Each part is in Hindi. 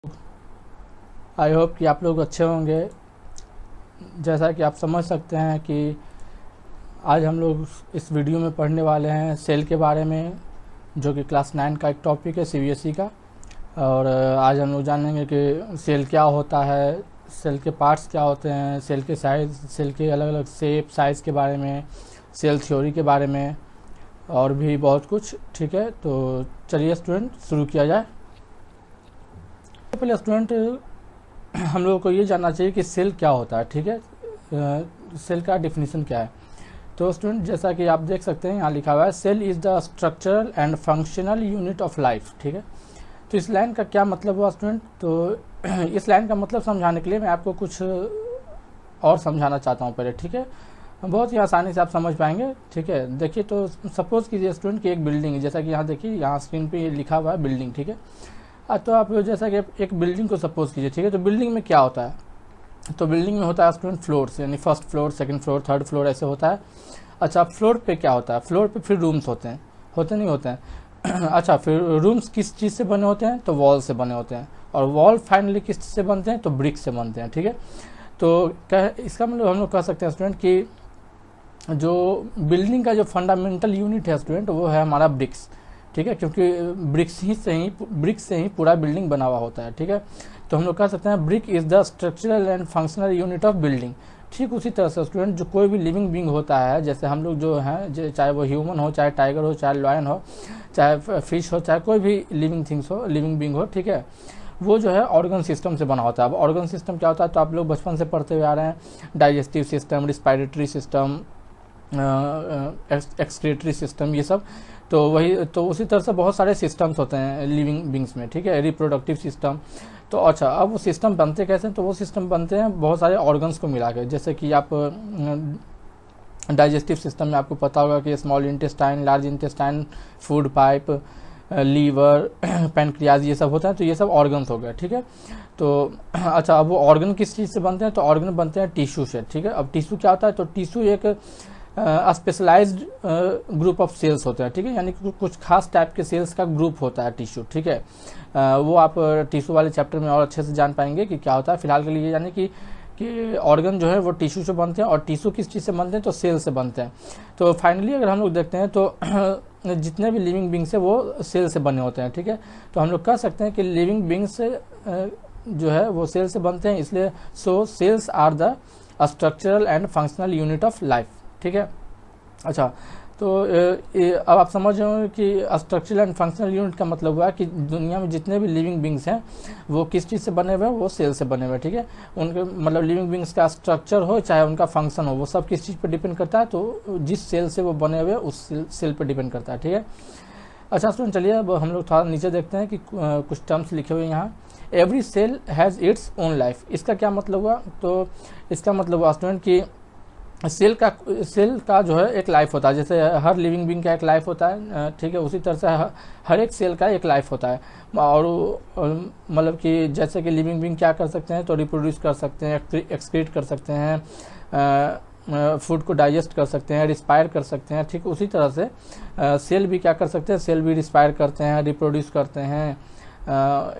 आई होप कि आप लोग अच्छे होंगे। जैसा कि आप समझ सकते हैं कि आज हम लोग इस वीडियो में पढ़ने वाले हैं सेल के बारे में, जो कि क्लास 9 का एक टॉपिक है सीबीएसई का। और आज हम लोग जानेंगे कि सेल क्या होता है, सेल के पार्ट्स क्या होते हैं, सेल के साइज, सेल के अलग अलग शेप साइज़ के बारे में, सेल थ्योरी के बारे में और भी बहुत कुछ। ठीक है, तो चलिए स्टूडेंट शुरू किया जाए। पहले स्टूडेंट हम लोगों को ये जानना चाहिए कि सेल क्या होता है। ठीक है, सेल का डिफिनीशन क्या है। तो स्टूडेंट जैसा कि आप देख सकते हैं यहाँ लिखा हुआ है, cell is the structural and functional unit of life. ठीक है, तो इस लाइन का क्या मतलब हुआ स्टूडेंट। तो इस लाइन का मतलब समझाने के लिए मैं आपको कुछ और समझाना चाहता हूँ पहले। ठीक है, बहुत ही आसानी से आप समझ पाएंगे। ठीक है, देखिए तो सपोज कीजिए स्टूडेंट की एक बिल्डिंग है, जैसा कि यहाँ देखिए, यहाँ स्क्रीन पे लिखा हुआ है बिल्डिंग। ठीक है, तो आप जैसा कि एक बिल्डिंग को सपोज कीजिए। ठीक है, तो बिल्डिंग में क्या होता है, तो बिल्डिंग में होता है स्टूडेंट फ्लोर्स, यानी first floor, second floor, third floor, ऐसे होता है। अच्छा, फ्लोर पे क्या होता है, फ्लोर पे फिर रूम्स होते हैं, होते नहीं होते हैं। अच्छा, फिर रूम्स किस चीज़ से बने होते हैं, तो वॉल से बने होते हैं। और वॉल फाइनली किस से बनते हैं, तो ब्रिक से बनते हैं। ठीक है, तो क्या इसका मतलब हम लोग कह सकते हैं स्टूडेंट कि जो बिल्डिंग का जो फंडामेंटल यूनिट है स्टूडेंट, वो है हमारा ब्रिक्स। ठीक है, क्योंकि ब्रिक्स से ही पूरा बिल्डिंग बना हुआ होता है। ठीक है, तो हम लोग कह सकते हैं brick is the structural and functional unit of building. ठीक उसी तरह से स्टूडेंट जो कोई भी लिविंग बींग होता है, जैसे हम लोग जो हैं, चाहे वो ह्यूमन हो, चाहे टाइगर हो, चाहे लॉयन हो, चाहे फिश हो, चाहे कोई भी लिविंग थिंग्स हो, लिविंग बींग हो, ठीक है, वो जो है ऑर्गन सिस्टम से बना होता है। अब ऑर्गन सिस्टम क्या होता है, तो आप लोग बचपन से पढ़ते हुए आ रहे हैं, digestive system, respiratory system, excretory system, ये सब। तो वही, तो उसी तरह से बहुत सारे सिस्टम्स होते हैं लिविंग बींग्स में। ठीक है, रिप्रोडक्टिव सिस्टम। तो अच्छा, अब वो सिस्टम बनते कैसे, तो वो सिस्टम बनते हैं बहुत सारे ऑर्गन्स को मिला के। जैसे कि आप डाइजेस्टिव सिस्टम में आपको पता होगा कि small intestine, large intestine, food pipe, liver, pancreas, ये सब होता है। तो ये सब ऑर्गन्स हो गए। ठीक है, तो अच्छा, अब वो ऑर्गन किस चीज़ से बनते हैं, तो ऑर्गन बनते हैं टिश्यू से। ठीक है, अब टिश्यू क्या होता है, तो टिश्यू एक स्पेशलाइज्ड ग्रुप ऑफ सेल्स होते हैं। ठीक है, यानी कि कुछ खास टाइप के सेल्स का ग्रुप होता है टिश्यू। ठीक है, वो आप टिश्यू वाले चैप्टर में और अच्छे से जान पाएंगे कि क्या होता है। फिलहाल के लिए यानी कि ऑर्गन जो है वो टिश्यू से बनते हैं, और टिश्यू किस चीज़ से बनते हैं, तो सेल से बनते हैं। तो फाइनली अगर हम लोग देखते हैं तो जितने भी लिविंग बींग्स है वो सेल से बने होते हैं। ठीक है, तो हम लोग कह सकते हैं कि लिविंग बींग्स जो है वो सेल से बनते हैं, इसलिए so cells are the structural and functional unit of life. ठीक है, अच्छा, तो अब आप समझ रहे हो कि स्ट्रक्चरल एंड फंक्शनल यूनिट का मतलब हुआ कि दुनिया में जितने भी लिविंग बींग्स हैं वो किस चीज़ से बने हुए हैं, वो सेल से बने हुए हैं। ठीक है, उनके मतलब लिविंग बींग्स का स्ट्रक्चर हो चाहे उनका फंक्शन हो, वो सब किस चीज़ पर डिपेंड करता है, तो जिस सेल से वो बने हुए उस सेल पर डिपेंड करता है। ठीक है, अच्छा स्टूडेंट, चलिए अब हम लोग थोड़ा नीचे देखते हैं कि कुछ टर्म्स लिखे हुए हैं यहाँ। Every cell has its own life, इसका क्या मतलब हुआ, तो इसका मतलब हुआ स्टूडेंट कि सेल का जो है एक लाइफ होता है। जैसे हर लिविंग बींग का एक लाइफ होता है, ठीक है, उसी तरह से हर एक सेल का एक लाइफ होता है। और मतलब कि जैसे कि लिविंग बींग क्या कर सकते हैं, तो रिप्रोड्यूस कर सकते हैं, एक्सक्रीट कर सकते हैं, फूड को डाइजेस्ट कर सकते हैं, रिस्पायर कर सकते हैं। ठीक उसी तरह से सेल भी क्या कर सकते हैं, सेल भी रिस्पायर करते हैं, रिप्रोड्यूस करते हैं,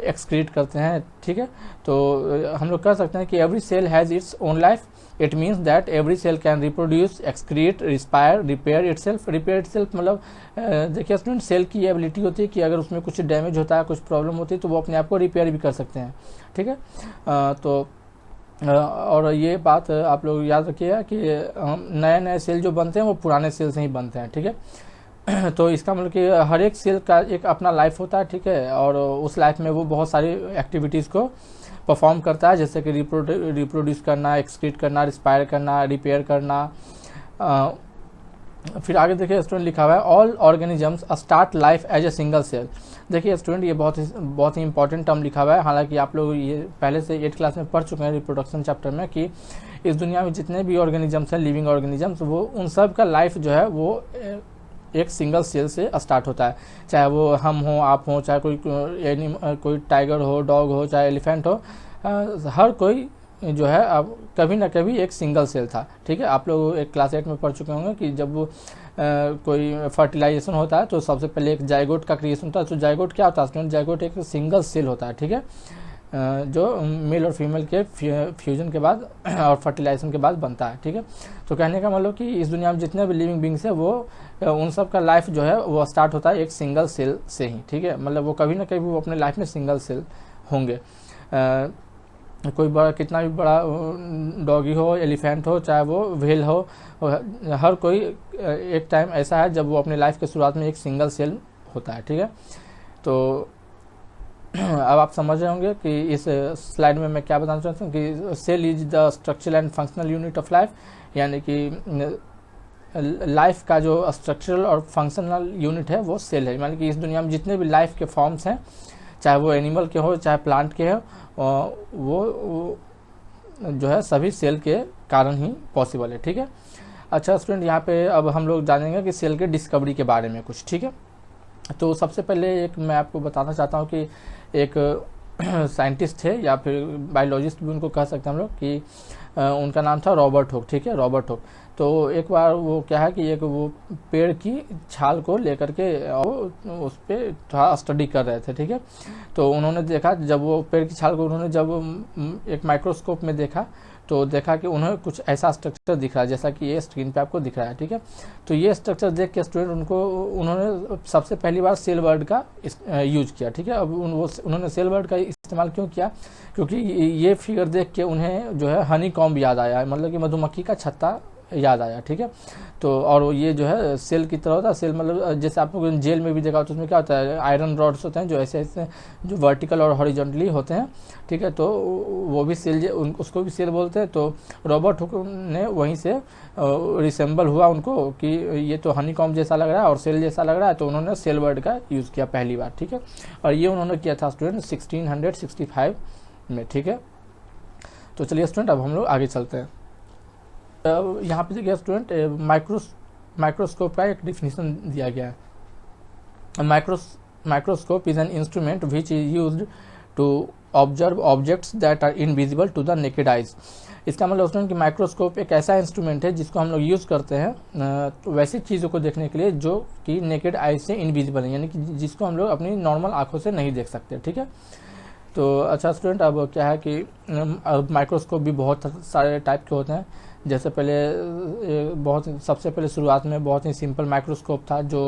एक्सक्रीट करते हैं। ठीक है, तो हम लोग कह सकते हैं कि every cell has its own life. It means that every cell can reproduce, excrete, respire, repair itself. Repair itself मतलब देखिए स्टूडेंट, सेल की एबिलिटी होती है कि अगर उसमें कुछ डैमेज होता है, कुछ प्रॉब्लम होती है, तो वो अपने आप को रिपेयर भी कर सकते हैं। ठीक है, तो और ये बात आप लोग याद रखिएगा कि नए नए सेल जो बनते हैं वो पुराने सेल से ही बनते हैं। ठीक है, तो इसका मतलब कि हर एक सेल का एक अपना लाइफ होता है। ठीक है, और उस लाइफ में वो बहुत सारी एक्टिविटीज़ को परफॉर्म करता है, जैसे कि रिप्रोड्यूस करना, एक्सक्रीट करना, रिस्पायर करना, रिपेयर करना। फिर आगे देखिए स्टूडेंट लिखा हुआ है, all organisms start life as a single cell. देखिए स्टूडेंट, ये बहुत ही इंपॉर्टेंट टर्म लिखा हुआ है। हालांकि आप लोग ये पहले से 8th क्लास में पढ़ चुके हैं रिप्रोडक्शन चैप्टर में, कि इस दुनिया में जितने भी ऑर्गेनिजम्स हैं, लिविंग ऑर्गेनिजम्स, वो उन सब का लाइफ जो है वो एक सिंगल सेल से स्टार्ट होता है। चाहे वो हम हो, आप हो, चाहे कोई टाइगर हो, डॉग हो, चाहे एलिफेंट हो, हर कोई जो है अब कभी ना कभी एक सिंगल सेल था। ठीक है, आप लोग एक क्लास 8 में पढ़ चुके होंगे कि जब कोई फर्टिलाइजेशन होता है तो सबसे पहले एक जाइगोट का क्रिएशन होता है। तो जाइगोट क्या होता है स्टूडेंट, जाइगोट एक सिंगल सेल होता है। ठीक है, जो मेल और फीमेल के फ्यूजन के बाद और फर्टिलाइजेशन के बाद बनता है। ठीक है, तो कहने का मतलब कि इस दुनिया में जितने भी लिविंग बींग्स है वो उन सब का लाइफ जो है वो स्टार्ट होता है एक सिंगल सेल से ही। ठीक है, मतलब वो कभी ना कभी वो अपने लाइफ में सिंगल सेल होंगे। कोई बड़ा कितना भी बड़ा डॉगी हो, एलिफेंट हो, चाहे वो व्हेल हो, हर कोई एक टाइम ऐसा है जब वो अपने लाइफ के शुरुआत में एक सिंगल सेल होता है। ठीक है, तो अब आप समझ रहे होंगे कि इस स्लाइड में मैं क्या बताना चाहता हूँ कि cell is the structural and functional unit of life, यानी कि लाइफ का जो स्ट्रक्चरल और फंक्शनल यूनिट है वो सेल है। यानी कि इस दुनिया में जितने भी लाइफ के फॉर्म्स हैं, चाहे वो एनिमल के हो चाहे प्लांट के हो, वो जो है सभी सेल के कारण ही पॉसिबल है। ठीक है, अच्छा स्टूडेंट, यहाँ पे अब हम लोग जानेंगे कि सेल के डिस्कवरी के बारे में कुछ। ठीक है, तो सबसे पहले एक मैं आपको बताना चाहता हूँ कि एक साइंटिस्ट थे या फिर बायोलॉजिस्ट भी उनको कह सकते हैं हम लोग, कि उनका नाम था रॉबर्ट हुक। ठीक है, रॉबर्ट हुक। तो एक बार वो क्या है कि एक वो पेड़ की छाल को लेकर के उस पर थोड़ा स्टडी कर रहे थे। ठीक है, तो उन्होंने देखा, जब वो पेड़ की छाल को उन्होंने जब एक माइक्रोस्कोप में देखा तो देखा कि उन्हें कुछ ऐसा स्ट्रक्चर दिख रहा है जैसा कि ये स्क्रीन पे आपको दिख रहा है। ठीक है, तो ये स्ट्रक्चर देख के स्टूडेंट उन्होंने सबसे पहली बार सेल वर्ड का यूज किया। ठीक है, अब उन्होंने सेल वर्ड का इस्तेमाल क्यों किया, क्योंकि ये फिगर देख के उन्हें जो है हनी कॉम्ब याद आया, मतलब कि मधुमक्खी का छत्ता याद आया। ठीक है, तो और ये जो है सेल की तरह होता है। सेल मतलब जैसे आप लोग जेल में भी देखा तो उसमें क्या होता है, आयरन रॉड्स होते हैं जो ऐसे ऐसे जो वर्टिकल और हॉरिजॉन्टली होते हैं। ठीक है, तो वो भी सेल, उसको भी सेल बोलते हैं। तो रॉबर्ट हुक ने वहीं से रिसेंबल हुआ उनको कि ये तो हनी कॉम्ब जैसा लग रहा है और सेल जैसा लग रहा है, तो उन्होंने सेल वर्ड का यूज़ किया पहली बार। ठीक है, और ये उन्होंने किया था स्टूडेंट 1665 में। ठीक है, तो चलिए स्टूडेंट अब हम लोग आगे चलते हैं। यहाँ पे देखिए स्टूडेंट, माइक्रोस्कोप का एक डिफिनीशन दिया गया है। Microscope is an instrument which is used to observe objects that are invisible to the naked eyes. इसका मतलब स्टूडेंट कि माइक्रोस्कोप एक ऐसा इंस्ट्रूमेंट है जिसको हम लोग यूज़ करते हैं तो वैसी चीज़ों को देखने के लिए जो कि नेकेड आइज से इनविजिबल है, यानी कि जिसको हम लोग अपनी नॉर्मल आंखों से नहीं देख सकते। ठीक है, तो अच्छा स्टूडेंट, अब क्या है कि माइक्रोस्कोप भी बहुत सारे टाइप के होते हैं। जैसे पहले सबसे पहले शुरुआत में बहुत ही सिंपल माइक्रोस्कोप था जो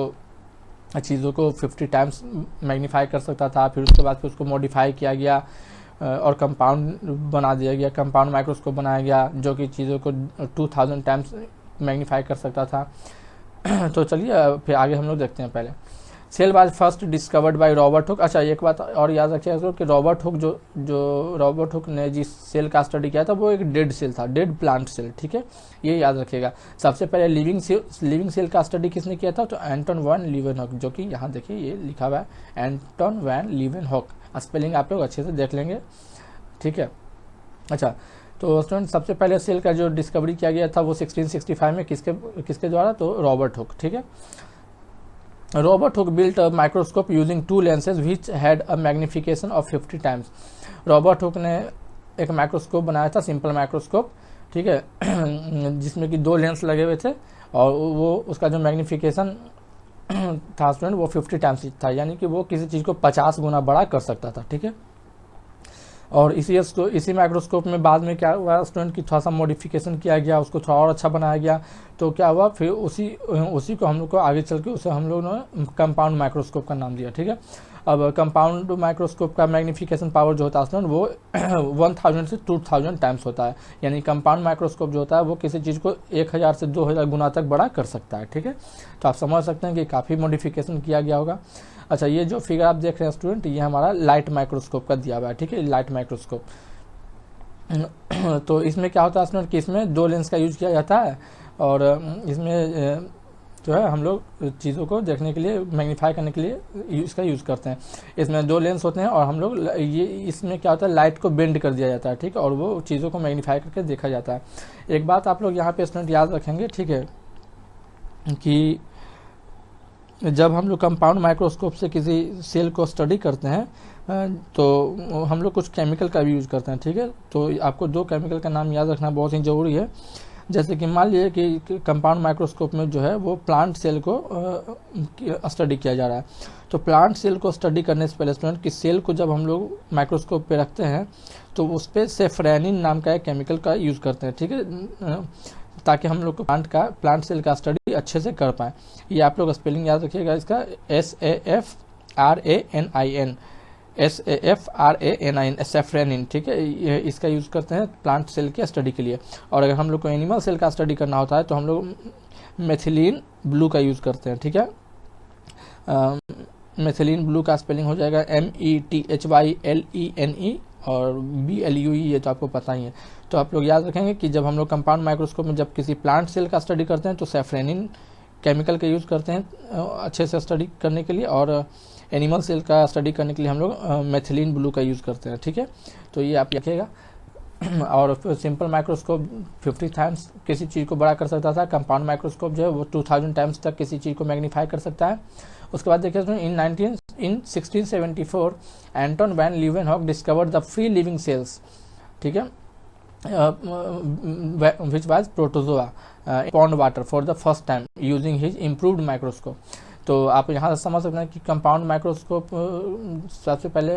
चीज़ों को 50 टाइम्स मैग्नीफाई कर सकता था। फिर उसके बाद फिर उसको मॉडिफाई किया गया और कंपाउंड बना दिया गया, कंपाउंड माइक्रोस्कोप बनाया गया जो कि चीज़ों को 2000 टाइम्स मैग्नीफाई कर सकता था। तो चलिए फिर आगे हम लोग देखते हैं। पहले cell was first discovered by Robert Hooke. अच्छा, एक बात और याद रखिएगा कि रॉबर्ट हुक जो रॉबर्ट हुक ने जिस सेल का स्टडी किया था वो एक डेड सेल था, डेड प्लांट सेल। ठीक है, ये याद रखिएगा। सबसे पहले लिविंग सेल का स्टडी किसने किया था, तो एंटन वैन लीवेनहॉक, जो कि यहाँ देखिए ये लिखा हुआ है एंटन वैन लीवेनहॉक। स्पेलिंग आप लोग अच्छे से देख लेंगे। ठीक है, अच्छा, तो स्टूडेंट सबसे पहले सेल का जो डिस्कवरी किया गया था वो 1665 में किसके द्वारा, तो रॉबर्ट हुक। ठीक है, Robert Hooke built a microscope using two lenses which had a magnification of 50 times. Robert Hooke ने एक माइक्रोस्कोप बनाया था, सिंपल माइक्रोस्कोप। ठीक है, जिसमें कि 2 लेंस लगे हुए थे और वो उसका जो मैग्निफिकेशन था स्टूडेंट वो 50 टाइम्स था, यानी कि वो किसी चीज़ को 50 गुना बड़ा कर सकता था। ठीक है, और इसी माइक्रोस्कोप में बाद में क्या हुआ स्टूडेंट की थोड़ा सा मॉडिफिकेशन किया गया, उसको थोड़ा और अच्छा बनाया गया। तो क्या हुआ, फिर उसी को हम लोग को आगे चल के उसे हम लोग ने कंपाउंड माइक्रोस्कोप का नाम दिया। ठीक है, अब कंपाउंड माइक्रोस्कोप का मैग्निफिकेशन पावर जो होता है स्टूडेंट वो 1000 से 2000 टाइम्स होता है, यानी कंपाउंड माइक्रोस्कोप जो होता है वो किसी चीज़ को 1000 से 2000 गुना तक बड़ा कर सकता है। ठीक है, तो आप समझ सकते हैं कि काफ़ी मॉडिफिकेशन किया गया होगा। अच्छा, ये जो फिगर आप देख रहे हैं स्टूडेंट, ये हमारा लाइट माइक्रोस्कोप का दिया हुआ है। ठीक है, लाइट माइक्रोस्कोप। तो इसमें क्या होता है स्टूडेंट कि इसमें 2 लेंस का यूज किया जाता है और इसमें जो है हम लोग चीज़ों को देखने के लिए, मैग्नीफाई करने के लिए इसका यूज़ करते हैं। इसमें 2 लेंस होते हैं और हम लोग ये इसमें क्या होता है, लाइट को बेंड कर दिया जाता है। ठीक है, और वो चीज़ों को मैग्नीफाई करके देखा जाता है। एक बात आप लोग यहाँ पे स्टूडेंट याद रखेंगे, ठीक है, कि जब हम लोग कंपाउंड माइक्रोस्कोप से किसी सेल को स्टडी करते हैं तो हम लोग कुछ केमिकल का भी यूज़ करते हैं। ठीक है, तो आपको 2 केमिकल का नाम याद रखना बहुत ही ज़रूरी है। जैसे कि मान लीजिए कि कंपाउंड माइक्रोस्कोप में जो है वो प्लांट सेल को स्टडी किया जा रहा है। तो प्लांट सेल को स्टडी करने से पहले स्टूडेंट कि सेल को जब हम लोग माइक्रोस्कोप पे रखते हैं तो उस पर सेफ्रेनिन नाम का एक केमिकल का यूज़ करते हैं, ठीक है, ताकि हम लोग को प्लांट सेल का स्टडी अच्छे से कर पाए। ये आप लोग स्पेलिंग याद रखिएगा इसका, SAFRANIN, सेफ्रेनिन, ठीक है, ये इसका यूज़ करते हैं प्लांट सेल के स्टडी के लिए। और अगर हम लोग को एनिमल सेल का स्टडी करना होता है तो हम लोग मेथिलीन ब्लू का यूज़ करते हैं, ठीक है। मेथिलीन ब्लू का स्पेलिंग हो जाएगा METHYLENE और BLUE, ये तो आपको पता ही है। तो आप लोग याद रखेंगे कि जब हम लोग कंपाउंड माइक्रोस्कोप में जब किसी प्लांट सेल का स्टडी करते हैं तो सेफ्रेनिन केमिकल का यूज़ करते हैं अच्छे से स्टडी करने के लिए, और एनिमल सेल का स्टडी करने के लिए हम लोग मेथिलीन ब्लू का यूज़ करते हैं, ठीक है। तो ये आप लिखिएगा। और सिंपल माइक्रोस्कोप 50 टाइम्स किसी चीज़ को बड़ा कर सकता था, कंपाउंड माइक्रोस्कोप जो है वो 2000 टाइम्स तक किसी चीज़ को मैग्नीफाई कर सकता है। उसके बाद देखिए in 1674 Anton van Leeuwenhoek discovered the free living cells, ठीक है, which was protozoa pond water for the first time using his improved microscope. तो आप यहाँ से समझ सकते हैं कि कंपाउंड माइक्रोस्कोप सबसे पहले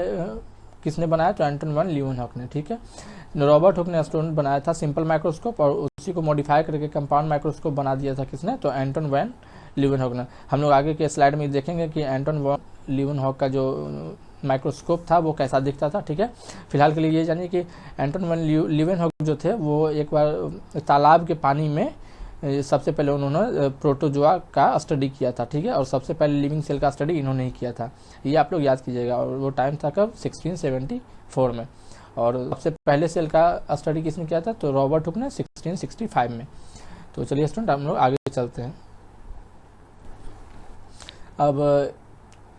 किसने बनाया, तो एंटन वैन लीवेनहॉक ने, ठीक है। रॉबर्ट हुक ने स्टूडेंट बनाया था सिंपल माइक्रोस्कोप, और उसी को मॉडिफाई करके कंपाउंड माइक्रोस्कोप बना दिया था किसने, तो एंटन वैन लीवेनहॉक ने। हम लोग आगे के स्लाइड में देखेंगे कि एंटन वैन लीवेनहॉक का जो माइक्रोस्कोप था वो कैसा दिखता था, ठीक है। फिलहाल के लिए ये जानिए कि एंटन वैन लीवेनहॉक जो थे वो एक बार तालाब के पानी में सबसे पहले उन्होंने प्रोटोजोआ का स्टडी किया था, ठीक है, और सबसे पहले लिविंग सेल का स्टडी इन्होंने ही किया था, ये आप लोग याद कीजिएगा। और वो टाइम था कब, 1674 में। और सबसे पहले सेल का स्टडी किसने किया था, तो रॉबर्ट हुक ने 1665 में। तो चलिए स्टूडेंट हम लोग आगे चलते हैं। अब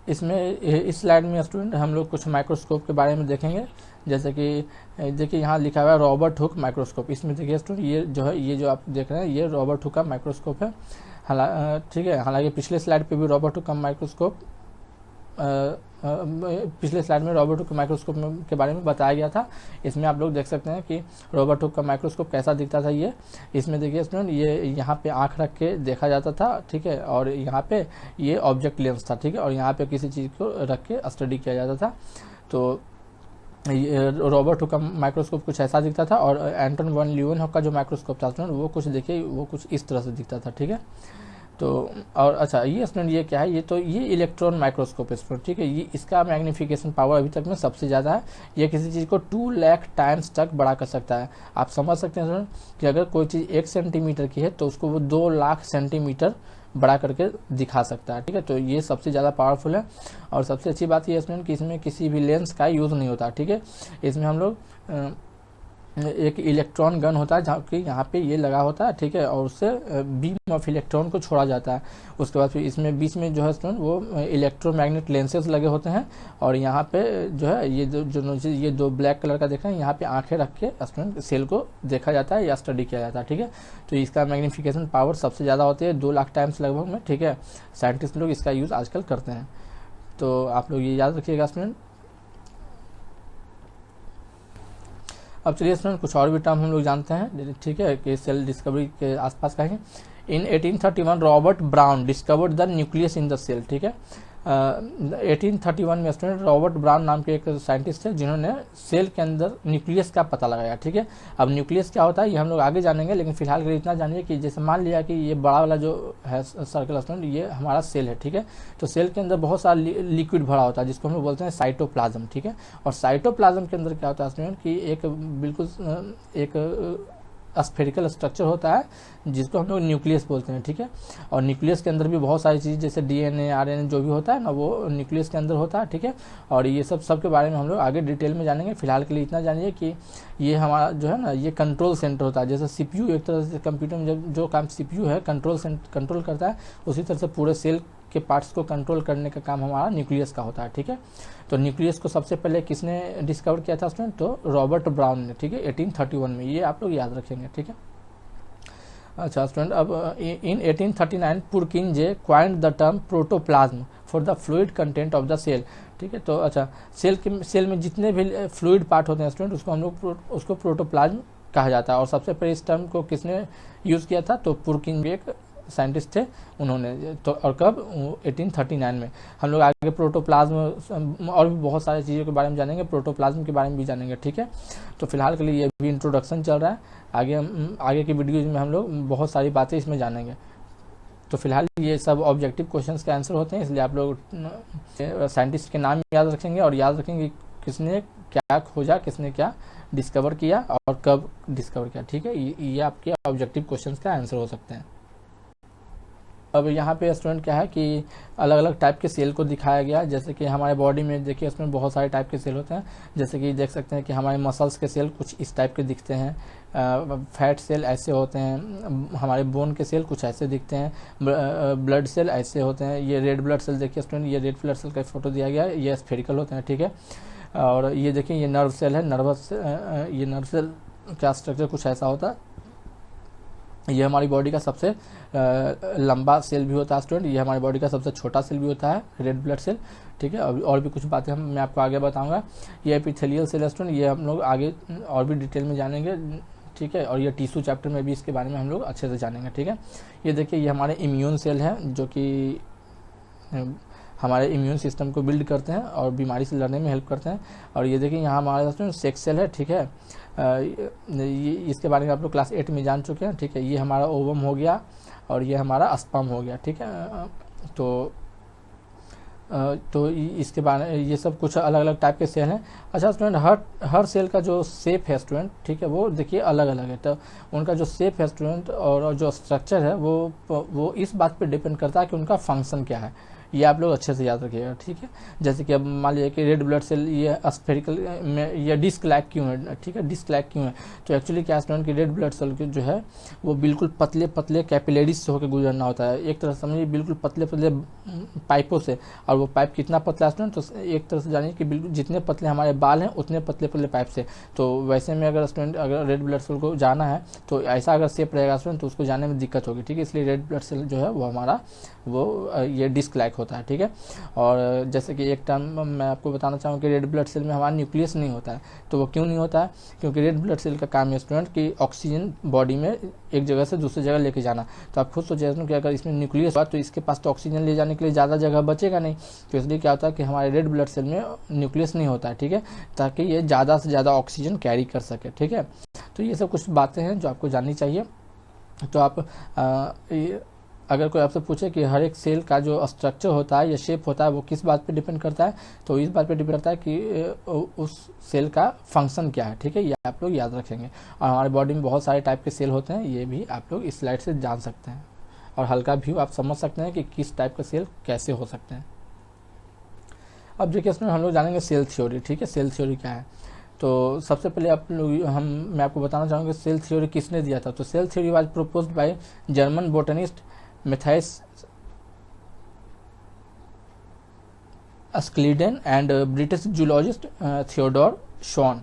इसमें इस स्लाइड में स्टूडेंट हम लोग कुछ माइक्रोस्कोप के बारे में देखेंगे। जैसे कि देखिए यहाँ लिखा हुआ है रॉबर्ट हुक माइक्रोस्कोप। इसमें देखिए स्टूडेंट ये जो आप देख रहे हैं ये रॉबर्ट हुक का माइक्रोस्कोप है, ठीक है। हालांकि पिछले स्लाइड पे भी रॉबर्ट हुक का माइक्रोस्कोप पिछले स्लाइड में रॉबर्ट हुक माइक्रोस्कोप के बारे में बताया गया था। इसमें आप लोग देख सकते हैं कि रॉबर्ट हुक का माइक्रोस्कोप कैसा दिखता था। ये इसमें देखिए स्टूडेंट ये यहाँ पे आंख रख के देखा जाता था, ठीक है, और यहाँ पे ये ऑब्जेक्ट लेंस था, ठीक है, और यहाँ पे किसी चीज़ को रख के स्टडी किया जाता था। तो रॉबर्ट हुक का माइक्रोस्कोप कुछ ऐसा दिखता था, और एंटन वैन लीवेनहॉक का जो माइक्रोस्कोप था स्टूडेंट वो कुछ देखिए वो कुछ इस तरह से दिखता था, ठीक है। तो और अच्छा ये स्टूडेंट ये क्या है, ये इलेक्ट्रॉन माइक्रोस्कोप है स्टूडेंट, ठीक है। ये इसका मैग्नीफिकेशन पावर अभी तक में सबसे ज़्यादा है। ये किसी चीज़ को 2 लाख टाइम्स तक बड़ा कर सकता है। आप समझ सकते हैं स्टूडेंट कि अगर कोई चीज़ 1 सेंटीमीटर की है तो उसको वो 2 लाख सेंटीमीटर बड़ा करके दिखा सकता है, ठीक है। तो ये सबसे ज़्यादा पावरफुल है। और सबसे अच्छी बात ये स्टूडेंट कि इसमें किसी भी लेंस का यूज़ नहीं होता, ठीक है। इसमें हम लोग एक इलेक्ट्रॉन गन होता है जहाँ कि यहाँ पे ये लगा होता है, ठीक है, और उससे बीम ऑफ इलेक्ट्रॉन को छोड़ा जाता है। उसके बाद फिर इसमें बीच में जो है स्टूडेंट वो इलेक्ट्रोमैग्नेट लेंसेज लगे होते हैं, और यहाँ पे जो है ये दो ब्लैक कलर का देख रहे हैं, यहाँ पे आंखें रख के स्टूडेंट सेल को देखा जाता है या स्टडी किया जाता है, ठीक है। तो इसका मैग्नीफिकेशन पावर सबसे ज़्यादा होती है 2 लाख टाइम्स लगभग में, ठीक है। साइंटिस्ट लोग इसका यूज़ आजकल करते हैं। तो आप लोग ये याद रखिएगा स्टूडेंट। अब चलिए स्टूडेंट कुछ और भी टर्म हम लोग जानते हैं, ठीक है, कि सेल डिस्कवरी के आसपास का है। In 1831 Robert Brown discovered the nucleus in the cell, ठीक है। 1831 में स्टूडेंट रॉबर्ट ब्राउन नाम के एक साइंटिस्ट है जिन्होंने सेल के अंदर न्यूक्लियस का पता लगाया, ठीक है। अब न्यूक्लियस क्या होता है ये हम लोग आगे जानेंगे, लेकिन फिलहाल के लिए इतना जानिए कि जैसे मान लिया कि ये बड़ा वाला जो है सर्कल स्टूडेंट ये हमारा सेल है, ठीक है। तो सेल के अंदर बहुत सारा लिक्विड भरा होता है जिसको हम लोग बोलते हैं साइटोप्लाज्म, ठीक है। और साइटोप्लाज्म के अंदर क्या होता है स्टूडेंट कि एक बिल्कुल एक स्फेरिकल स्ट्रक्चर होता है जिसको हम लोग न्यूक्लियस बोलते हैं, ठीक है। और न्यूक्लियस के अंदर भी बहुत सारी चीज़ जैसे DNA RNA जो भी होता है ना वो न्यूक्लियस के अंदर होता है, ठीक है। और ये सब के बारे में हम लोग आगे डिटेल में जानेंगे। फिलहाल के लिए इतना जानिए कि ये हमारा जो है ना ये कंट्रोल सेंटर होता है। जैसे CPU एक तरह से कंप्यूटर में जो काम CPU है कंट्रोल करता है, उसी तरह से पूरे सेल के पार्ट्स को कंट्रोल करने का काम हमारा न्यूक्लियस का होता है, ठीक है। तो न्यूक्लियस को सबसे पहले किसने डिस्कवर किया था स्टूडेंट, तो रॉबर्ट ब्राउन ने, ठीक है, 1831 में। ये आप लोग याद रखेंगे, ठीक है। अच्छा स्टूडेंट अब in 1839 Purkinje coined the term protoplasm for the fluid content of the cell, ठीक है। तो अच्छा सेल में जितने भी फ्लूइड पार्ट होते हैं स्टूडेंट उसको हम लोग उसको प्रोटोप्लाज्म कहा जाता है। और सबसे पहले इस टर्म को किसने यूज़ किया था, तो पुरकिन एक साइंटिस्ट थे उन्होंने, तो और कब 1839 में। हम लोग आगे प्रोटोप्लाज्म और भी बहुत सारी चीज़ों के बारे में जानेंगे, प्रोटोप्लाज्म के बारे में भी जानेंगे, ठीक है। तो फिलहाल के लिए ये भी इंट्रोडक्शन चल रहा है, आगे की वीडियोज में हम लोग बहुत सारी बातें इसमें जानेंगे। तो फिलहाल ये सब ऑब्जेक्टिव क्वेश्चंस के आंसर होते हैं, इसलिए आप लोग साइंटिस्ट के नाम याद रखेंगे और याद रखेंगे किसने क्या खोजा, किसने क्या डिस्कवर किया और कब डिस्कवर किया, ठीक है। ये आपके ऑब्जेक्टिव क्वेश्चंस का आंसर हो सकते हैं। अब यहाँ पे स्टूडेंट क्या है कि अलग अलग टाइप के सेल को दिखाया गया, जैसे कि हमारे बॉडी में देखिए इसमें बहुत सारे टाइप के सेल होते हैं। जैसे कि देख सकते हैं कि हमारे मसल्स के सेल कुछ इस टाइप के दिखते हैं, फैट सेल ऐसे होते हैं, हमारे बोन के सेल कुछ ऐसे दिखते हैं, ब्लड सेल ऐसे होते हैं। ये रेड ब्लड सेल देखिए स्टूडेंट, ये रेड ब्लड सेल का फोटो दिया गया है, ये स्फेरिकल होते हैं, ठीक है। और ये देखिए ये नर्व सेल है, ये नर्व सेल का स्ट्रक्चर कुछ ऐसा होता है। ये हमारी बॉडी का सबसे लंबा सेल भी होता है स्टूडेंट, ये हमारी बॉडी का सबसे छोटा सेल भी होता है, रेड ब्लड सेल, ठीक है। और भी कुछ बातें मैं आपको आगे बताऊंगा। ये एपिथेलियल सेल स्टूडेंट, ये हम लोग आगे और भी डिटेल में जानेंगे, ठीक है। और ये टिश्यू चैप्टर में भी इसके बारे में हम लोग अच्छे से जानेंगे, ठीक है। ये देखिए ये हमारे इम्यून सेल हैं, जो कि हमारे इम्यून सिस्टम को बिल्ड करते हैं और बीमारी से लड़ने में हेल्प करते हैं। और ये देखिए यहाँ हमारे सेक्स सेल है, ठीक है। ये इसके बारे में आप लोग क्लास 8 में जान चुके हैं, ठीक है। ये हमारा ओवम हो गया और ये हमारा स्पर्म हो गया, ठीक है। तो इसके बारे ये सब कुछ अलग अलग टाइप के सेल हैं। अच्छा स्टूडेंट, हर सेल का जो शेप है स्टूडेंट, ठीक है, वो देखिए अलग अलग है। तो उनका जो शेप है स्टूडेंट और जो स्ट्रक्चर है वो इस बात पे डिपेंड करता है कि उनका फंक्शन क्या है। ये आप लोग अच्छे से याद रखिएगा, ठीक है। जैसे कि अब मान लीजिए कि रेड ब्लड सेल ये स्फेरिकल में ये डिस्क लाइक क्यों है, ठीक है, डिस्क लाइक क्यों है, तो एक्चुअली क्या स्टूडेंट कि रेड ब्लड सेल जो है वो बिल्कुल पतले पतले कैपिलरीज से होकर गुजरना होता है, एक तरह से समझिए बिल्कुल पतले पतले पाइपों से। और वो पाइप कितना पतला है स्टूडेंट, तो एक तरह से जानिए कि बिल्कुल जितने पतले हमारे बाल हैं उतने पतले पतले पाइप से। तो वैसे में अगर स्टूडेंट अगर रेड ब्लड सेल को जाना है तो ऐसा अगर शेप रहेगा स्टूडेंट तो उसको जाने में दिक्कत होगी, ठीक है। इसलिए रेड ब्लड सेल जो है वो हमारा ये डिस्क लाइक होता है, ठीक है। और जैसे कि एक टर्म मैं आपको बताना चाहूँ कि रेड ब्लड सेल में हमारा न्यूक्लियस नहीं होता है। तो वो क्यों नहीं होता है, क्योंकि रेड ब्लड सेल का काम है स्टूडेंट कि ऑक्सीजन बॉडी में एक जगह से दूसरी जगह लेके जाना। तो आप खुद सोचिए कि अगर इसमें न्यूक्लियस हुआ तो इसके पास तो ऑक्सीजन ले जाने के लिए ज़्यादा जगह बचेगा नहीं। तो इसलिए क्या होता है कि हमारे रेड ब्लड सेल में न्यूक्लियस नहीं होता है, ठीक है, ताकि ये ज़्यादा से ज़्यादा ऑक्सीजन कैरी कर सके, ठीक है। तो ये सब कुछ बातें हैं जो आपको जाननी चाहिए। तो आप अगर कोई आपसे पूछे कि हर एक सेल का जो स्ट्रक्चर होता है या शेप होता है वो किस बात पे डिपेंड करता है, तो इस बात पे डिपेंड करता है कि उस सेल का फंक्शन क्या है, ठीक है। ये आप लोग याद रखेंगे। और हमारे बॉडी में बहुत सारे टाइप के सेल होते हैं, ये भी आप लोग इस स्लाइड से जान सकते हैं और हल्का व्यू आप समझ सकते हैं कि किस टाइप का सेल कैसे हो सकते हैं। अब देखिए इसमें हम लोग जानेंगे सेल थ्योरी, ठीक है। सेल थ्योरी क्या है, तो सबसे पहले मैं आपको बताना चाहूँगा सेल थ्योरी किसने दिया था। तो cell theory was proposed by German botanist Matthias Schleiden and British zoologist Theodor Schwann,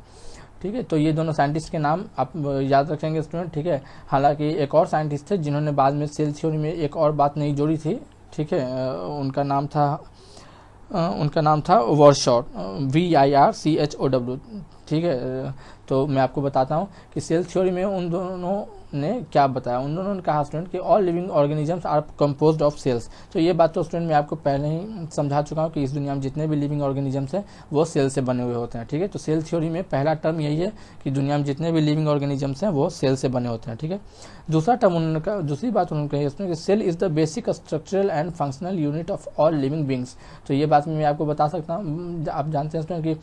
ठीक है। तो ये दोनों साइंटिस्ट के नाम आप याद रखेंगे स्टूडेंट, ठीक है। हालांकि एक और साइंटिस्ट थे जिन्होंने बाद में सेल थ्योरी में एक और बात नई जोड़ी थी, ठीक है। उनका नाम था वर्शॉ, VIRCHOW, ठीक है। तो मैं आपको बताता हूँ कि सेल थ्योरी में उन दोनों ने क्या बताया। उन दोनों ने कहा स्टूडेंट कि all living organisms are composed of cells. तो ये बात तो स्टूडेंट मैं आपको पहले ही समझा चुका हूँ कि इस दुनिया में जितने भी लिविंग ऑर्गेनिजम्स हैं वो सेल से बने हुए होते हैं, ठीक है। तो सेल थ्योरी में पहला टर्म यही है कि दुनिया में जितने भी लिविंग ऑर्गेनिजम्स हैं वो सेल से बने होते हैं, ठीक है। दूसरी बात उन्होंने कही इसमें कि cell is the basic structural and functional unit of all living beings. तो ये बात मैं आपको बता सकता हूँ, आप जानते हैं स्टूडेंट कि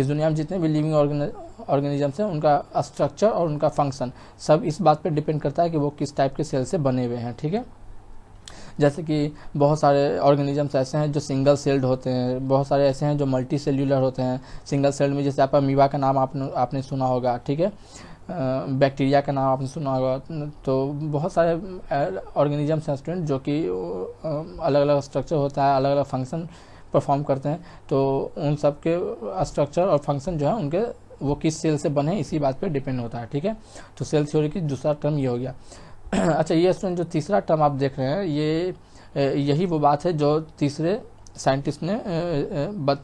इस दुनिया में जितने भी लिविंग ऑर्गेनिजम्स हैं उनका स्ट्रक्चर और उनका फंक्शन सब इस बात पर डिपेंड करता है कि वो किस टाइप के सेल से बने हुए हैं, ठीक है। जैसे कि बहुत सारे ऑर्गेनिजम्स ऐसे हैं जो सिंगल सेल्ड होते हैं, बहुत सारे ऐसे हैं जो मल्टी सेल्यूलर होते हैं। सिंगल सेल्ड में जैसे आप अमीबा का नाम आपने सुना होगा, ठीक है, बैक्टीरिया का नाम आपने सुना होगा। तो बहुत सारे ऑर्गेनिजम्स हैं स्टूडेंट जो कि अलग अलग स्ट्रक्चर होता है, अलग अलग फंक्शन परफॉर्म करते हैं। तो उन सब के स्ट्रक्चर और फंक्शन जो है उनके वो किस सेल से बने इसी बात पे डिपेंड होता है, ठीक है। तो सेल थ्योरी की दूसरा टर्म ये हो गया। अच्छा ये स्टूडेंट जो तीसरा टर्म आप देख रहे हैं ये यही वो बात है जो तीसरे साइंटिस्ट ने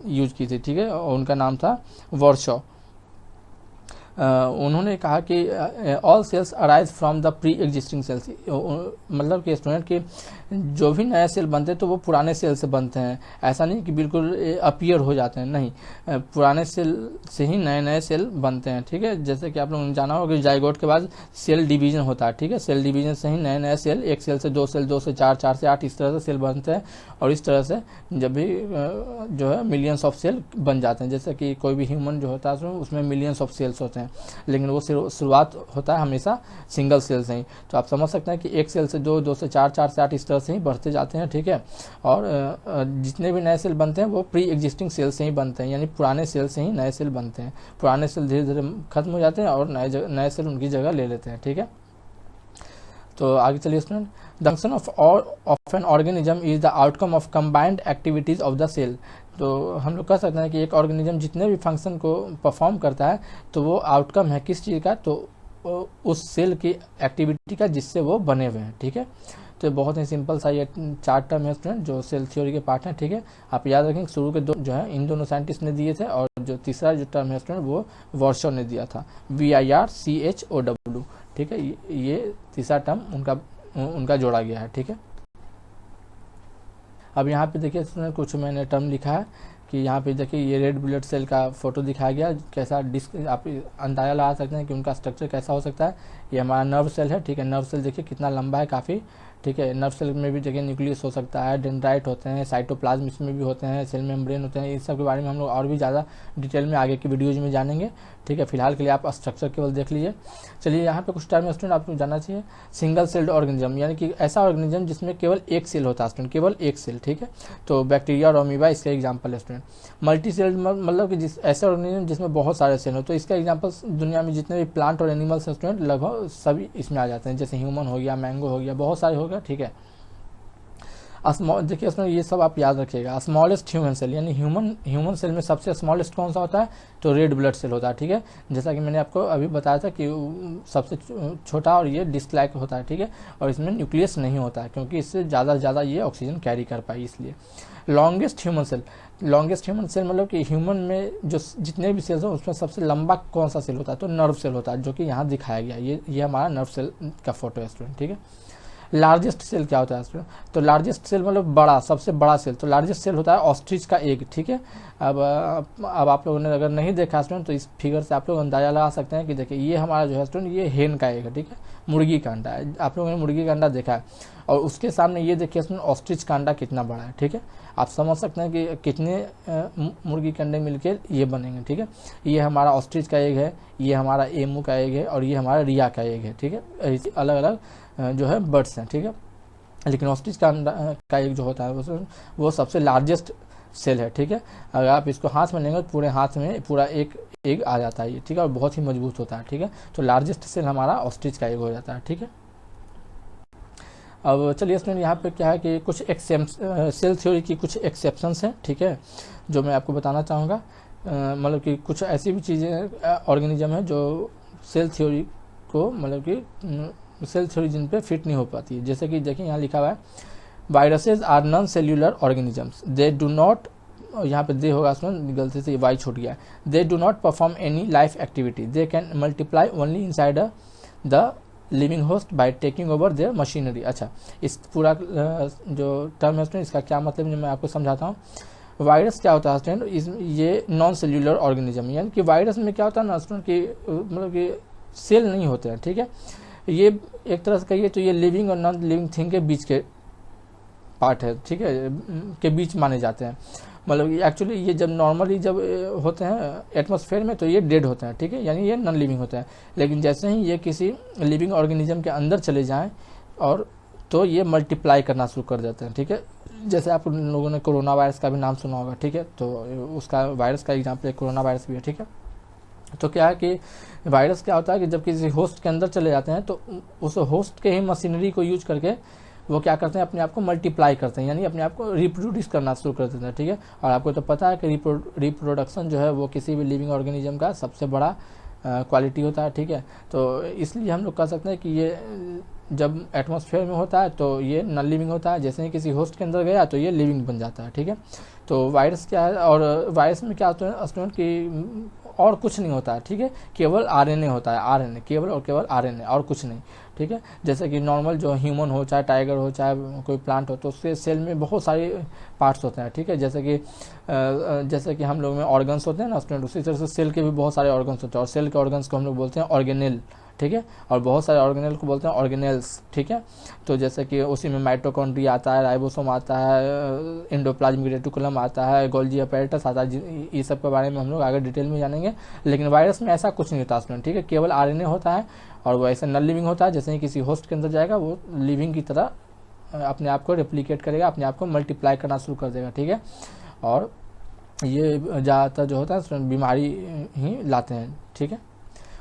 यूज की थी, ठीक है, और उनका नाम था वर्शॉ। उन्होंने कहा कि all cells arise from the pre existing cells, मतलब कि स्टूडेंट के जो भी नए सेल बनते हैं तो वो पुराने सेल से बनते हैं, ऐसा नहीं कि बिल्कुल अपीयर हो जाते हैं, नहीं, पुराने सेल से ही नए नए सेल बनते हैं। ठीक है, जैसे कि आप लोगों ने जाना होगा कि जाइगोट के बाद सेल डिवीजन होता है। ठीक है, सेल डिवीजन से ही नए नए सेल, एक सेल से दो सेल, दो से चार, चार से आठ, इस तरह से सेल बनते हैं। और इस तरह से जब भी जो है मिलियंस ऑफ सेल बन जाते हैं, जैसे कि कोई भी ह्यूमन जो होता है उसमें मिलियंस ऑफ सेल्स होते हैं, लेकिन वो शुरुआत होता है हमेशा सिंगल सेल से ही। तो आप समझ सकते हैं कि एक सेल से दो, दो से चार, चार से आठ, इस तरह से ही बढ़ते जाते हैं। ठीक है, और जितने भी नए सेल बनते हैं वो प्री एग्जिस्टिंग सेल से ही बनते हैं, यानी पुराने सेल से ही नए सेल बनते हैं। पुराने सेल धीरे धीरे खत्म हो जाते हैं और नए सेल उनकी जगह ले लेते हैं। ठीक है, तो आगे चलिए student, the function of an organism is the outcome of combined activities of the cell. तो हम लोग कह सकते हैं कि एक ऑर्गेनिज्म जितने भी फंक्शन को परफॉर्म करता है तो वो आउटकम है किस चीज़ का, तो उस सेल की एक्टिविटी का जिससे वो बने हुए हैं। ठीक है, तो बहुत ही सिंपल सा ये चार टर्म है स्टूडेंट जो सेल थ्योरी के पार्ट हैं। ठीक है, आप याद रखेंगे शुरू के दो जो है इन दोनों साइंटिस्ट ने दिए थे, और जो तीसरा जो टर्म है स्टूडेंट वो वॉर्शो ने दिया था, VIRCHOW। ठीक है, ये तीसरा टर्म उनका जोड़ा गया है। ठीक है, अब यहाँ पे देखिए स्टूडेंट कुछ मैंने टर्म लिखा है कि यहाँ पे देखिए ये रेड ब्लड सेल का फोटो दिखाया गया, कैसा डिस्क आप अंदाजा लगा सकते हैं कि उनका स्ट्रक्चर कैसा हो सकता है। ये हमारा नर्व सेल है। ठीक है, नर्व सेल देखिए कितना लंबा है काफ़ी। ठीक है, नर्व सेल में भी देखिए न्यूक्लियस हो सकता है, डेंड्राइट होते हैं, साइटोप्लाज्म इसमें भी होते हैं, सेल मेम्ब्रेन होते हैं। इस सब के बारे में हम लोग और भी ज़्यादा डिटेल में आगे की वीडियोज में जानेंगे। ठीक है, फिलहाल के लिए आप स्ट्रक्चर केवल देख लीजिए। चलिए यहाँ पे कुछ टर्म स्टूडेंट आपको जानना चाहिए। सिंगल सेल्ड ऑर्गेनिज्म, यानी कि ऐसा ऑर्गेनिज्म जिसमें केवल एक सेल होता है स्टूडेंट, केवल एक सेल। ठीक है, तो बैक्टीरिया और अमीबा इसका एग्जाम्पल है स्टूडेंट। मल्टी सेल्ड मतलब कि ऐसे ऑर्गेनिज्म जिसमें बहुत सारे सेल हो, तो इसका एग्जाम्पल्स दुनिया में जितने भी प्लांट और एनिमल्स हैं स्टूडेंट लगभग सभी इसमें आ जाते हैं, जैसे ह्यूमन हो गया, मैंगो हो गया, बहुत सारे हो गया। ठीक है, देखिए इसमें ये सब आप याद रखिएगा। स्मॉलेस्ट ह्यूमन सेल, यानी ह्यूमन सेल में सबसे स्मॉलेस्ट कौन सा होता है, तो रेड ब्लड सेल होता है। ठीक है, जैसा कि मैंने आपको अभी बताया था कि सबसे छोटा और ये डिस्क लाइक होता है। ठीक है, और इसमें न्यूक्लियस नहीं होता है क्योंकि इससे ज़्यादा से ज़्यादा ये ऑक्सीजन कैरी कर पाए इसलिए। Longest human cell, longest human cell मतलब कि ह्यूमन में जो जितने भी सेल्स हैं उसमें सबसे लंबा कौन सा सेल होता है, तो नर्व सेल होता है, जो कि यहाँ दिखाया गया। ये हमारा नर्व सेल का फोटो है स्टूडेंट। ठीक है, लार्जेस्ट सेल क्या होता है स्टूडेंट, तो लार्जेस्ट सेल मतलब बड़ा, सबसे बड़ा सेल, तो लार्जेस्ट सेल होता है ऑस्ट्रिच का एग। ठीक है, अब आप लोगों ने अगर नहीं देखा स्टूडेंट तो इस फिगर से आप लोग अंदाजा लगा सकते हैं कि देखिए ये हमारा जो है स्टूडेंट ये हेन का एग है। ठीक है, मुर्गी का अंडा है, आप लोगों ने मुर्गी का अंडा देखा है, और उसके सामने ये देखिए स्टूडेंट ऑस्ट्रिच का अंडा कितना बड़ा है। ठीक है, आप समझ सकते हैं कि कितने मुर्गी के अंडे मिलकर ये बनेंगे। ठीक है, ये हमारा ऑस्ट्रिच का एग है, ये हमारा एमू का एग है, और ये हमारा रिया का एग है। ठीक है, अलग अलग जो है बर्ड्स हैं। ठीक है, लेकिन ऑस्ट्रिच का अंडा का एग जो होता है वो सबसे लार्जेस्ट सेल है। ठीक है, अगर आप इसको हाथ में लेंगे तो पूरे हाथ में पूरा एक एग आ जाता है ये। ठीक है, और बहुत ही मजबूत होता है। ठीक है, तो लार्जेस्ट सेल हमारा ऑस्ट्रिच का एग हो जाता है। ठीक है, अब चलिए स्टूडेंट यहाँ पे क्या है कि कुछ सेल थ्योरी की कुछ एक्सेप्शंस हैं। ठीक है, जो मैं आपको बताना चाहूँगा, मतलब कि कुछ ऐसी भी चीज़ें ऑर्गेनिज्म है जो सेल थ्योरी को मतलब कि सेल थ्योरी जिन पे फिट नहीं हो पाती है। जैसे कि देखिए यहाँ लिखा हुआ है viruses are non cellular organisms, they do not, यहाँ पे दे होगा सुन गलती से वाई छूट गया, they do not perform any life activity, they can multiply only inside the living host by taking over their machinery. अच्छा, इस पूरा जो टर्म है इसका क्या मतलब है मैं आपको समझाता हूँ। वायरस क्या होता है स्टूडेंट, ये नॉन सेल्यूलर ऑर्गेनिज्म, यानी कि वायरस में क्या होता है ना स्टूडेंट कि मतलब कि सेल नहीं होते हैं। ठीक है, ये एक तरह से कहिए तो ये लिविंग और नॉन लिविंग थिंग के बीच के पार्ट है। ठीक है, के बीच माने जाते हैं। मतलब एक्चुअली ये जब नॉर्मली जब होते हैं एटमॉस्फेयर में तो ये डेड होते हैं। ठीक है, यानी ये नॉन लिविंग होते हैं, लेकिन जैसे ही ये किसी लिविंग ऑर्गेनिज्म के अंदर चले जाएं और तो ये मल्टीप्लाई करना शुरू कर देते हैं। ठीक है, जैसे आप लोगों ने कोरोना वायरस का भी नाम सुना होगा। ठीक है, तो उसका वायरस का एग्जाम्पल कोरोना वायरस भी है। ठीक है, तो क्या है कि वायरस क्या होता है कि जब किसी होस्ट के अंदर चले जाते हैं तो उस होस्ट के ही मशीनरी को यूज करके वो क्या करते हैं, अपने आप को मल्टीप्लाई करते हैं, यानी अपने आप को रिप्रोड्यूस करना शुरू कर देते हैं। ठीक है, और आपको तो पता है कि रिप्रोडक्शन जो है वो किसी भी लिविंग ऑर्गेनिज्म का सबसे बड़ा क्वालिटी होता है। ठीक है, तो इसलिए हम लोग कह सकते हैं कि ये जब एटमॉस्फेयर में होता है तो ये नॉन लिविंग होता है, जैसे ही किसी होस्ट के अंदर गया तो ये लिविंग बन जाता है। ठीक है, तो वायरस क्या है, और वायरस में क्या होता है स्टूडेंट कि और कुछ नहीं होता है, ठीक है, केवल आरएनए होता है, आरएनए, केवल और केवल आरएनए और कुछ नहीं, ठीक है। जैसे कि नॉर्मल जो ह्यूमन हो, चाहे टाइगर हो, चाहे कोई प्लांट हो, तो उसके सेल में बहुत सारे पार्ट्स होते हैं, ठीक है। जैसे कि हम लोग में ऑर्गन्स होते हैं ना स्टूडेंट, उसी तरह से सेल के भी बहुत सारे ऑर्गन्स होते हैं, और सेल के ऑर्गन्स को हम लोग बोलते हैं ऑर्गेनेल, ठीक है, और बहुत सारे ऑर्गेनेल को बोलते हैं ऑर्गेनेल्स, ठीक है। तो जैसे कि उसी में माइटोकॉन्ड्रिया आता है, राइबोसोम आता है, एंडोप्लाज्मिक रेटिकुलम आता है, गोल्जी अपैरेटस आता है, ये सब के बारे में हम लोग आगे डिटेल में जानेंगे। लेकिन वायरस में ऐसा कुछ नहीं होता स्टूडेंट, ठीक है, केवल आरएनए होता है, और वो ऐसे नॉन लिविंग होता है, जैसे ही किसी होस्ट के अंदर जाएगा वो लिविंग की तरह अपने आप को रेप्लिकेट करेगा, अपने आप को मल्टीप्लाई करना शुरू कर देगा, ठीक है। और ये ज़्यादातर जो होता है बीमारी ही लाते हैं, ठीक है।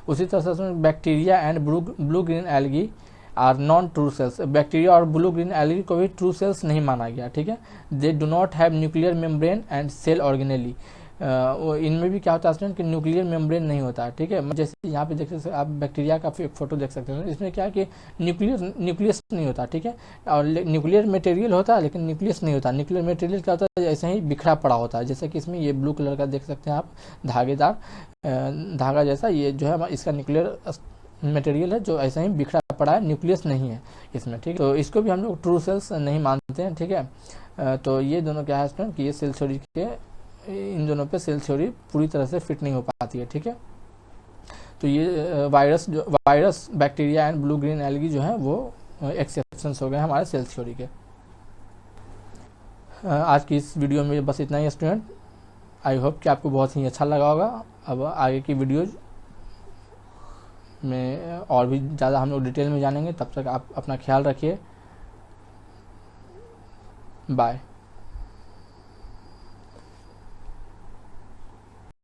उसी तरह से bacteria and blue green algae are non true cells, bacteria और ब्लू ग्रीन एल्गी को भी ट्रू सेल्स नहीं माना गया, ठीक है। They do not have nuclear membrane and cell organelle, इनमें भी क्या होता है स्टूडेंट कि न्यूक्लियर मेम्ब्रेन नहीं होता है, ठीक है। जैसे यहाँ पे देख सकते हैं आप, बैक्टीरिया का फोटो देख सकते हैं, इसमें क्या है कि न्यूक्लियस नहीं होता, ठीक है, और न्यूक्लियर मटेरियल होता है लेकिन न्यूक्लियस नहीं होता। न्यूक्लियर मटेरियल क्या होता है, ऐसे ही बिखरा पड़ा होता है, जैसे कि इसमें ये ब्लू कलर का देख सकते हैं आप, धागेदार धागा जैसा, ये जो है इसका न्यूक्लियर मटेरियल है जो ऐसा ही बिखरा पड़ा है, न्यूक्लियस नहीं है इसमें, ठीक है। तो इसको भी हम लोग ट्रू सेल्स नहीं मानते हैं, ठीक है। तो ये दोनों क्या है स्टूडेंट कि ये सेल थ्योरी के, इन दोनों पे सेल थ्योरी पूरी तरह से फिट नहीं हो पाती है, ठीक है। तो ये virus bacteria and blue green algae जो है वो एक्सेप्शंस हो गए हमारे सेल थ्योरी के। आज की इस वीडियो में बस इतना ही स्टूडेंट, आई होप कि आपको बहुत ही अच्छा लगा होगा। अब आगे की वीडियोज में और भी ज़्यादा हम लोग डिटेल में जानेंगे, तब तक आप अपना ख्याल रखिए, बाय।